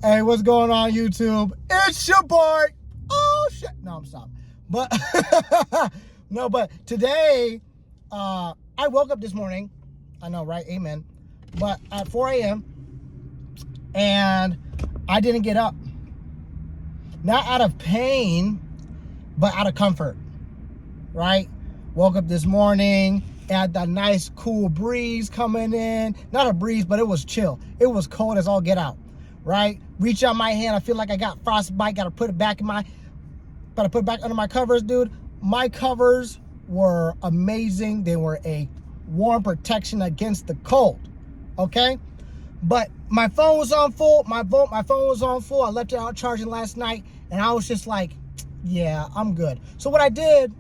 Hey, what's going on, YouTube? It's your boy. Oh shit! No, I'm stopped. But no, but today, I woke up this morning. I know, right? Amen. But at 4 a.m. and I didn't get up. Not out of pain, but out of comfort. Right? Woke up this morning. Had that nice cool breeze coming in. Not a breeze, but it was chill. It was cold as all get out. Right? Reach out my hand. I feel like I got frostbite. Gotta put it back under my covers, dude. My covers were amazing. They were a warm protection against the cold. Okay? But my phone was on full. My phone was on full. I left it out charging last night, and I was just like, yeah, I'm good. So what I did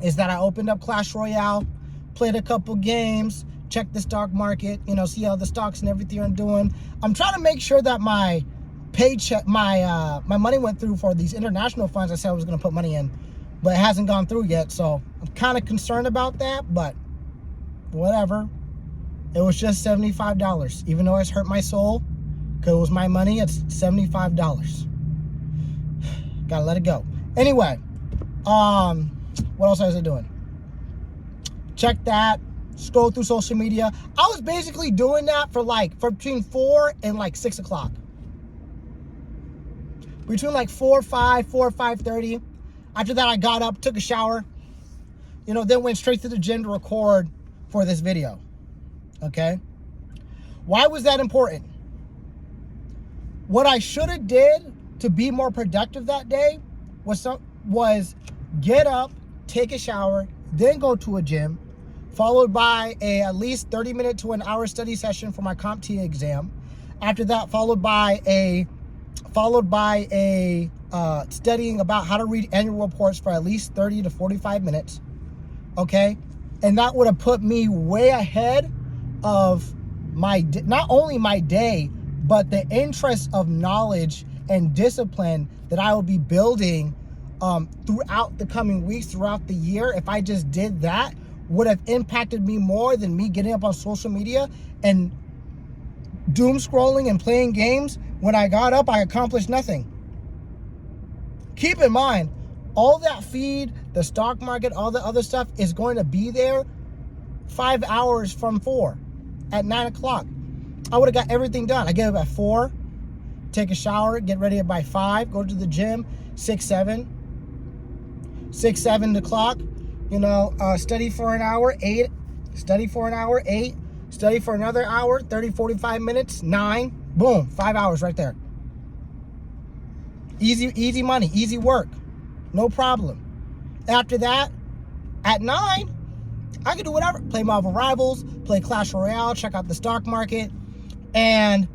is that I opened up Clash Royale, played a couple games, checked the stock market, see how the stocks and everything are doing. I'm trying to make sure that my paycheck, my money went through for these international funds I said I was going to put money in, but it hasn't gone through yet. So I'm kind of concerned about that, but whatever. It was just $75, even though it's hurt my soul, because it was my money. It's $75. Gotta let it go. Anyway, what else was I doing? Check that. Scroll through social media. I was basically doing that for between 4 and 6 o'clock. Between 4 or 5:30. After that, I got up, took a shower, then went straight to the gym to record for this video. Okay? Why was that important? What I should have did to be more productive that day was get up, take a shower, then go to a gym, followed by at least 30-minute to an hour study session for my CompTIA exam. After that, followed by a studying about how to read annual reports for at least 30 to 45 minutes. Okay? And that would have put me way ahead of not only my day, but the interest of knowledge and discipline that I will be building throughout the coming weeks, throughout the year. If I just did that, would have impacted me more than me getting up on social media and doom scrolling and playing games. When I got up, I accomplished nothing. Keep in mind, all that feed, the stock market, all the other stuff is going to be there 5 hours from 4 at 9 o'clock. I would have got everything done. I get up at 4, take a shower, get ready by 5, go to the gym, 6, 7 o'clock, study for an hour, 8, study for an hour, 8, study for another hour, 30, 45 minutes, 9, boom, 5 hours right there. Easy money, easy work, no problem. After that, at 9, I could do whatever, play Marvel Rivals, play Clash Royale, check out the stock market, and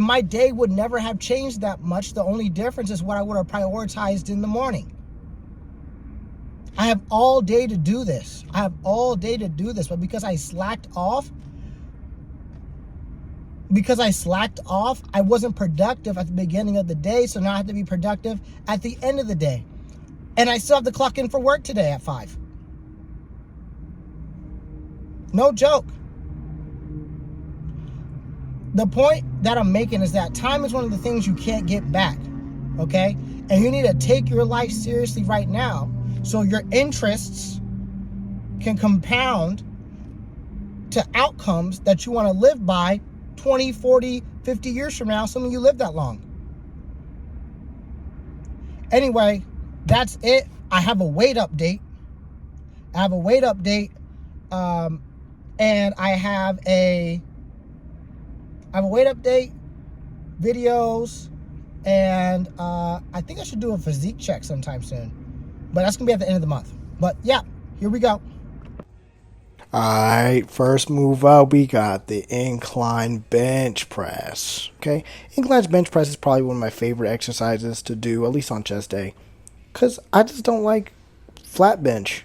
my day would never have changed that much. The only difference is what I would have prioritized in the morning. I have all day to do this. But because I slacked off, I wasn't productive at the beginning of the day, so now I have to be productive at the end of the day. And I still have to clock in for work today at 5. No joke. The point that I'm making is that time is one of the things you can't get back, okay? And you need to take your life seriously right now so your interests can compound to outcomes that you want to live by 20, 40, 50 years from now, assuming you live that long. Anyway, that's it. I have a weight update. And I have a weight update, videos, and I think I should do a physique check sometime soon. But that's going to be at the end of the month. But yeah, here we go. Alright, first move up, we got the incline bench press. Okay, incline bench press is probably one of my favorite exercises to do, at least on chest day. Because I just don't like flat bench.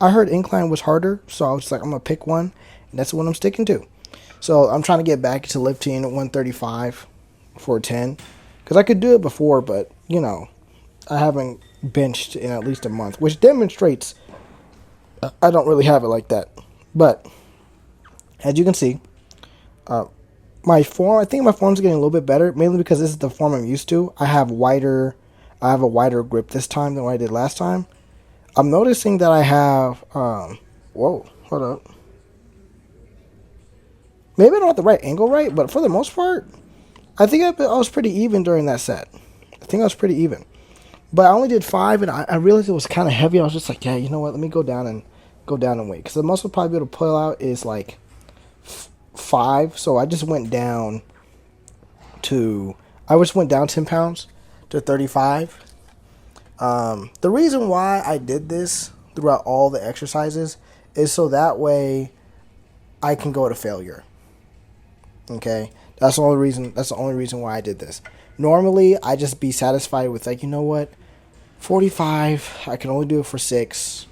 I heard incline was harder, so I was just like, I'm going to pick one, and that's what I'm sticking to. So I'm trying to get back to lifting at 135 for 10. Because I could do it before, but, I haven't benched in at least a month, which demonstrates I don't really have it like that. But as you can see, My form, I think my form's getting a little bit better, mainly because this is the form I'm used to. I have a wider grip this time than what I did last time. I'm noticing that I have, whoa, hold up. Maybe I don't have the right angle right, but for the most part, I think I was pretty even during that set. I think I was pretty even. But I only did 5, and I realized it was kind of heavy. I was just like, yeah, you know what? Let me go down and wait, because the most I'll probably be able to pull out is like 5. So I just went down to 10 pounds to 35. The reason why I did this throughout all the exercises is so that way I can go to failure. Okay, that's the only reason. That's the only reason why I did this. Normally, I just be satisfied with, like, you know what, 45. I can only do it for 6,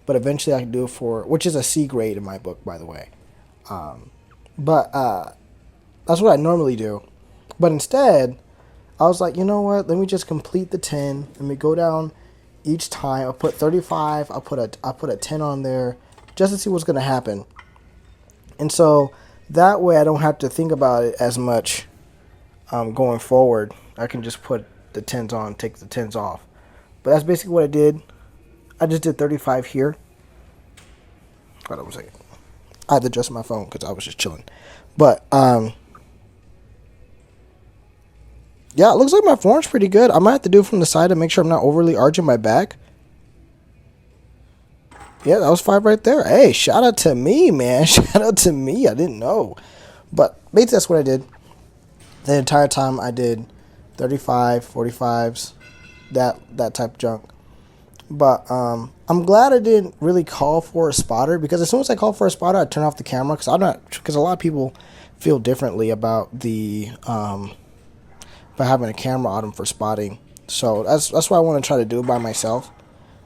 but eventually I can do it for, which is a C grade in my book, by the way. But that's what I normally do. But instead, I was like, you know what? Let me just complete the 10. Let me go down each time. I'll put 35. I'll put a 10 on there just to see what's gonna happen. And so that way I don't have to think about it as much going forward. I can just put the 10s on, take the 10s off. But that's basically what I did. I just did 35 here. Hold on a second. I had to adjust my phone because I was just chilling. But yeah, it looks like my form's pretty good. I might have to do it from the side to make sure I'm not overly arching my back. Yeah, that was 5 right there. Hey, shout out to me, man. Shout out to me. I didn't know. But basically that's what I did. The entire time I did 35, 45s, that type of junk. But I'm glad I didn't really call for a spotter, because as soon as I call for a spotter, I turn off the camera, because a lot of people feel differently about the by having a camera on them for spotting. So that's what I want to try to do by myself.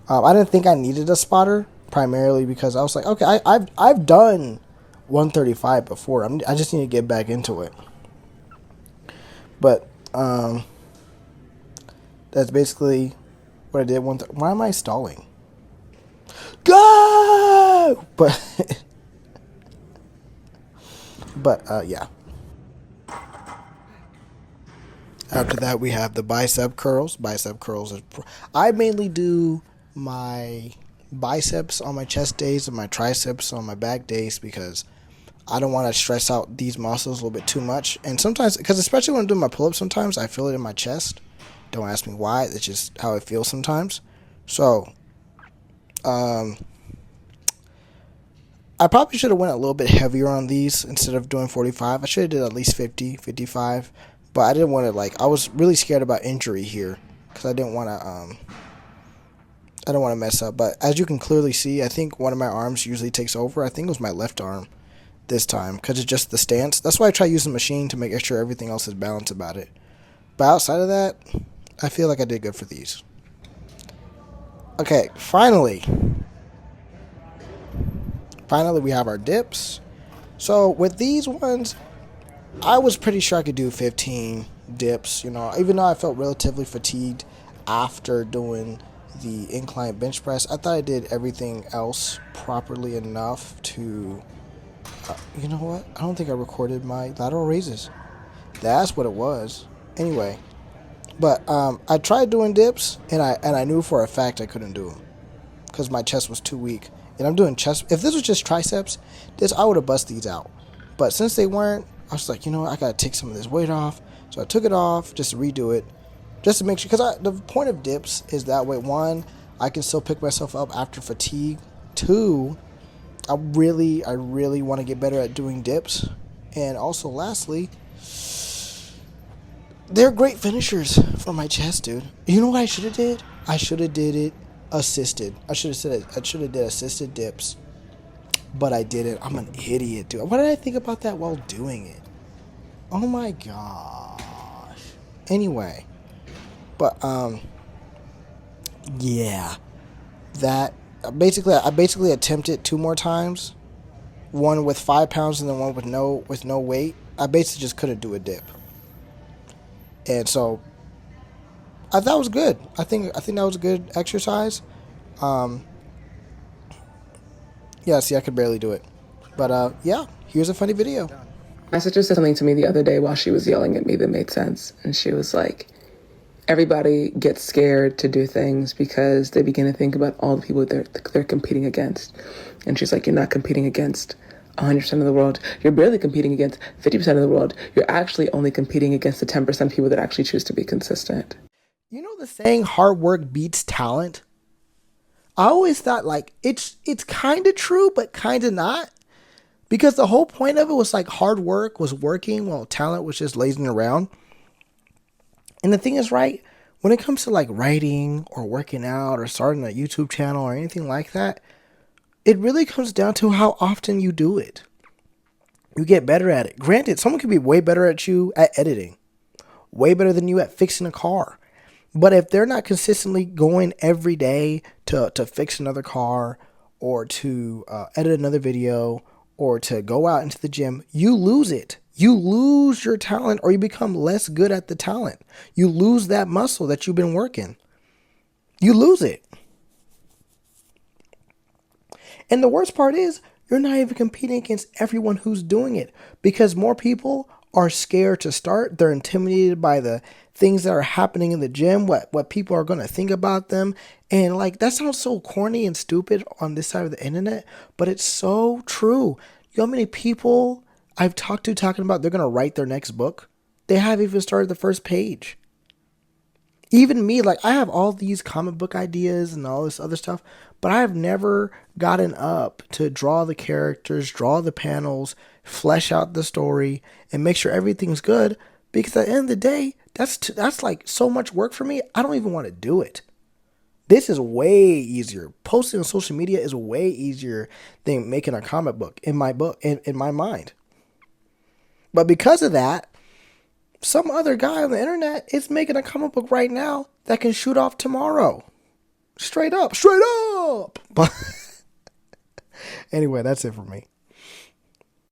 I didn't think I needed a spotter, primarily because I was like, okay, I've done 135 before. I just need to get back into it. But that's basically what I did. Why am I stalling? Go! But yeah. After that, we have the bicep curls. Bicep curls is I mainly do my biceps on my chest days and my triceps on my back days, because I don't want to stress out these muscles a little bit too much. And sometimes, because especially when I'm doing my pull-ups, sometimes I feel it in my chest. Don't ask me why. It's just how it feels sometimes. So, I probably should have went a little bit heavier on these instead of doing 45. I should have did at least 50, 55. But I didn't want to, I was really scared about injury here, because I didn't want to mess up. But as you can clearly see, I think one of my arms usually takes over. I think it was my left arm this time, because it's just the stance. That's why I try using the machine, to make sure everything else is balanced about it. But outside of that, I feel like I did good for these. Okay, finally we have our dips. So with these ones, I was pretty sure I could do 15 dips, even though I felt relatively fatigued after doing the incline bench press. I thought I did everything else properly enough to, you know what? I don't think I recorded my lateral raises. That's what it was. Anyway, but I tried doing dips, and I knew for a fact I couldn't do them, because my chest was too weak. And I'm doing chest. If this was just triceps, I would have busted these out. But since they weren't, I was like, I gotta take some of this weight off. So I took it off just to redo it, just to make sure. Because the point of dips is that way. 1, I can still pick myself up after fatigue. 2, I really want to get better at doing dips. And also, lastly, they're great finishers for my chest, dude. You know what I should have did? I should have did it assisted. I should have did assisted dips. But I didn't. I'm an idiot, dude. What did I think about that while doing it? Oh my gosh. Anyway. But, yeah. That, I basically attempted 2 more times. One with 5 pounds and then one with no weight. I basically just couldn't do a dip. And so, I thought it was good. I think that was a good exercise. Yeah, see, I could barely do it. But, yeah, here's a funny video. My sister said something to me the other day while she was yelling at me that made sense. And she was like, everybody gets scared to do things because they begin to think about all the people they're competing against. And she's like, you're not competing against 100% of the world. You're barely competing against 50% of the world. You're actually only competing against the 10% of people that actually choose to be consistent. You know the saying, hard work beats talent? I always thought like it's kind of true, but kind of not. Because the whole point of it was like hard work was working while talent was just lazing around. And the thing is, right, when it comes to like writing or working out or starting a YouTube channel or anything like that, it really comes down to how often you do it. You get better at it. Granted, someone could be way better at you at editing, way better than you at fixing a car. But if they're not consistently going every day to fix another car or to edit another video or to go out into the gym, you lose it. You lose your talent or you become less good at the talent. You lose that muscle that you've been working. You lose it. And the worst part is you're not even competing against everyone who's doing it because more people are scared to start. They're intimidated by the things that are happening in the gym, what people are going to think about them. And like that sounds so corny and stupid on this side of the internet, but it's so true. You know how many people I've talked to talking about they're going to write their next book? They haven't even started the first page. Even me, like I have all these comic book ideas and all this other stuff, but I have never gotten up to draw the characters, draw the panels, flesh out the story, and make sure everything's good. Because at the end of the day, that's like so much work for me. I don't even want to do it. This is way easier. Posting on social media is way easier than making a comic book in my mind. But because of that, some other guy on the internet is making a comic book right now that can shoot off tomorrow. Straight up. But anyway, that's it for me.